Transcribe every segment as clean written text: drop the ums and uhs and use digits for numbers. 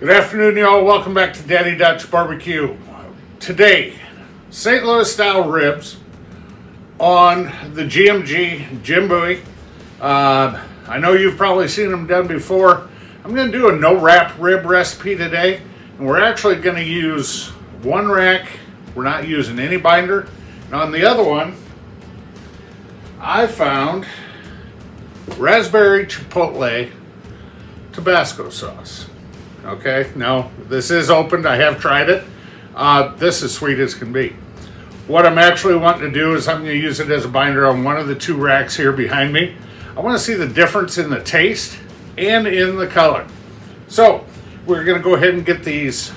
Good afternoon, y'all. Welcome back to Daddy Dutch Barbecue. Today, St. Louis style ribs on the GMG Jim Bowie. I know you've probably seen them done before. I'm going to do a no wrap rib recipe today, and we're actually going to use one rack. We're not using any binder. And on the other one, I found Raspberry Chipotle Tabasco sauce. Okay, now this is opened. I have tried it. This is sweet as can be. What I'm actually wanting to do is I'm going to use it as a binder on one of the two racks here behind me. I want to see the difference in the taste and in the color. So we're going to go ahead and get these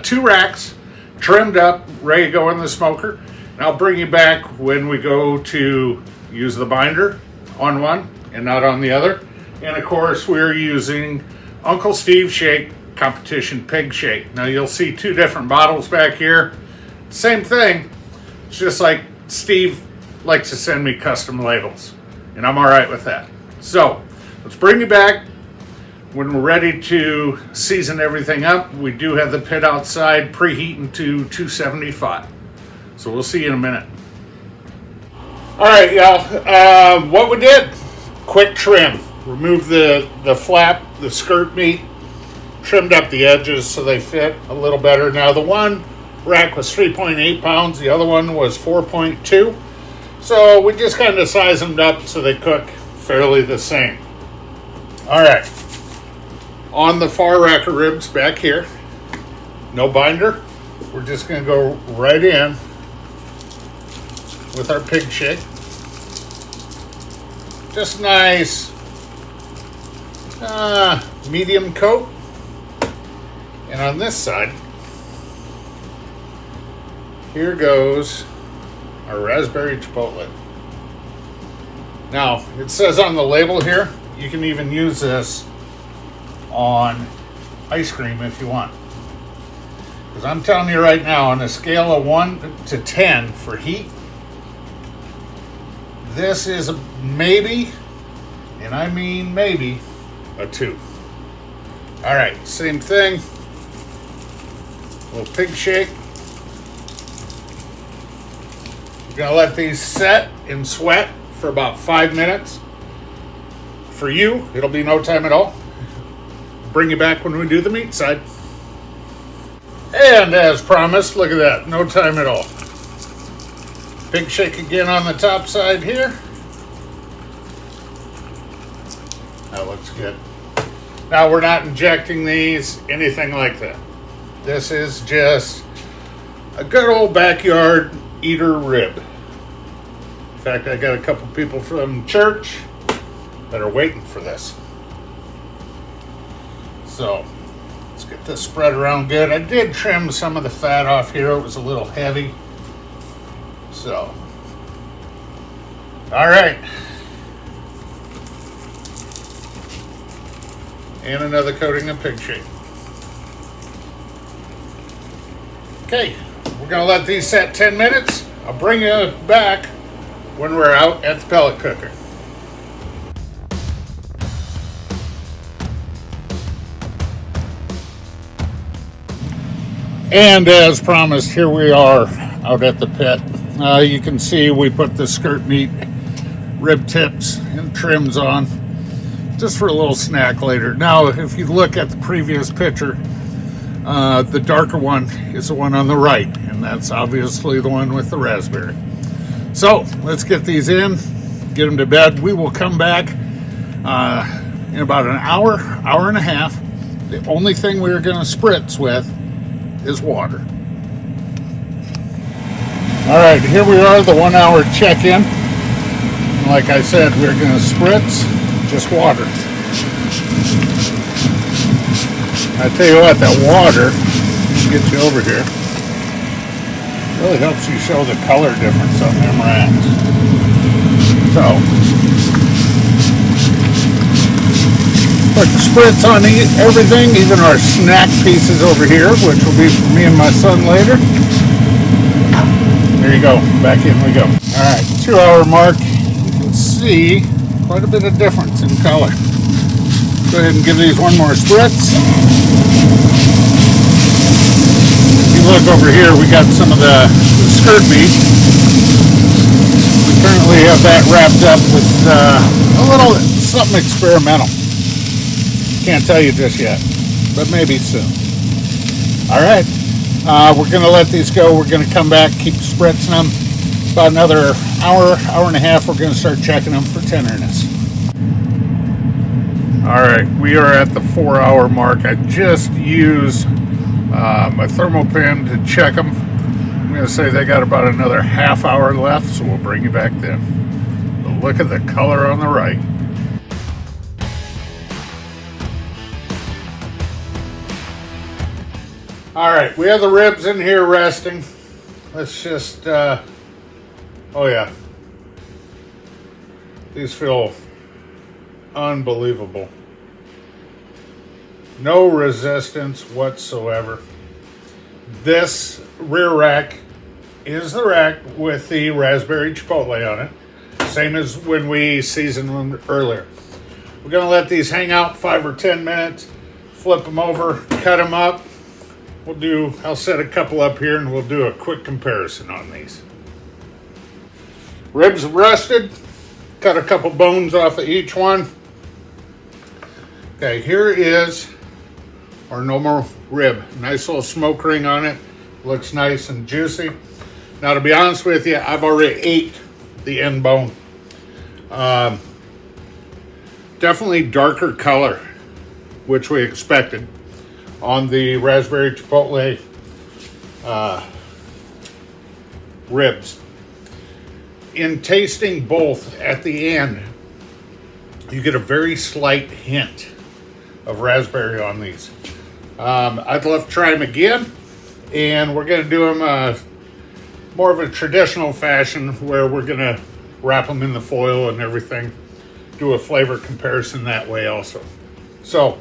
two racks trimmed up, ready to go in the smoker. And I'll bring you back when we go to use the binder on one and not on the other. And of course, we're using Uncle Steve Shake Competition Pig Shake. Now you'll see two different bottles back here. Same thing. It's just like Steve likes to send me custom labels, and I'm all right with that. So let's bring you back when we're ready to season everything up. We do have the pit outside preheating to 275. So we'll see you in a minute. All right, y'all. What we did, quick trim. Remove the flap, the skirt meat, trimmed up the edges so they fit a little better. Now the one rack was 3.8 pounds, the other one was 4.2. So we just kind of sized them up so they cook fairly the same. All right, on the far rack of ribs back here, no binder. We're just gonna go right in with our pig shake. Just nice medium coat. And on this side, here goes our raspberry chipotle. Now, it says on the label here, you can even use this on ice cream if you want. Because I'm telling you right now, on a scale of 1 to 10 for heat, this is a maybe, and I mean maybe, a 2. All right, same thing. A little pig shake. We're gonna let these set and sweat for about 5 minutes. For you, it'll be no time at all. Bring you back when we do the meat side. And as promised, look at that, no time at all. Pig shake again on the top side here. That looks good. Now we're not injecting these, anything like that. This is just a good old backyard eater rib. In fact, I got a couple people from church that are waiting for this. So let's get this spread around good. I did trim some of the fat off here. It was a little heavy. So, all right. And another coating of pig shake. Okay, we're gonna let these set 10 minutes. I'll bring you back when we're out at the pellet cooker. And as promised, here we are out at the pit. You can see we put the skirt meat, rib tips, and trims on just for a little snack later. Now, if you look at the previous picture, the darker one is the one on the right, and that's obviously the one with the raspberry. So let's get these in, get them to bed. We will come back in about an hour, hour and a half. The only thing we're going to spritz with is water. All right, here we are, the 1 hour check-in. Like I said, we're going to spritz just water. I tell you what, that water gets you over here. Really helps you show the color difference on them racks. So, put the spritz on everything, even our snack pieces over here, which will be for me and my son later. There you go, back in we go. All right, 2 hour mark. You can see quite a bit of difference in color. Go ahead and give these one more spritz. look over here, we got some of the skirt meat. We currently have that wrapped up with a little something experimental. Can't tell you just yet, but maybe soon. All right, we're gonna let these go. We're gonna come back, keep spritzing them. About another hour and a half, we're gonna start checking them for tenderness. All right, we are at the 4-hour mark. I just used my thermal pin to check them. I'm gonna say they got about another half hour left, so we'll bring you back then. But look at the color on the right. All right, we have the ribs in here resting. Let's just, oh yeah. These feel unbelievable. No resistance whatsoever. This rear rack is the rack with the raspberry chipotle on it. Same as when we seasoned them earlier. We're gonna let these hang out 5 or 10 minutes, flip them over, cut them up. I'll set a couple up here and we'll do a quick comparison on these. Ribs rusted, cut a couple bones off of each one. Okay, here is our normal rib. Nice little smoke ring on it. Looks nice and juicy. Now, to be honest with you, I've already ate the end bone. Definitely darker color, which we expected on the raspberry chipotle ribs. In tasting both at the end, you get a very slight hint of raspberry on these. I'd love to try them again, and we're going to do them more of a traditional fashion where we're going to wrap them in the foil and everything, do a flavor comparison that way also. So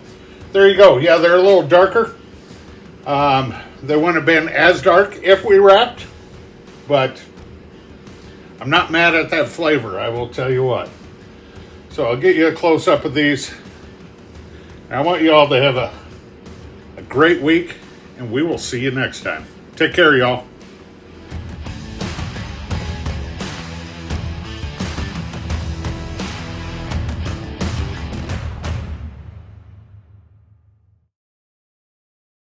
there you go. Yeah, they're a little darker. They wouldn't have been as dark if we wrapped, but I'm not mad at that flavor, I will tell you what. So I'll get you a close-up of these. I want you all to have a great week, and we will see you next time. Take care, y'all.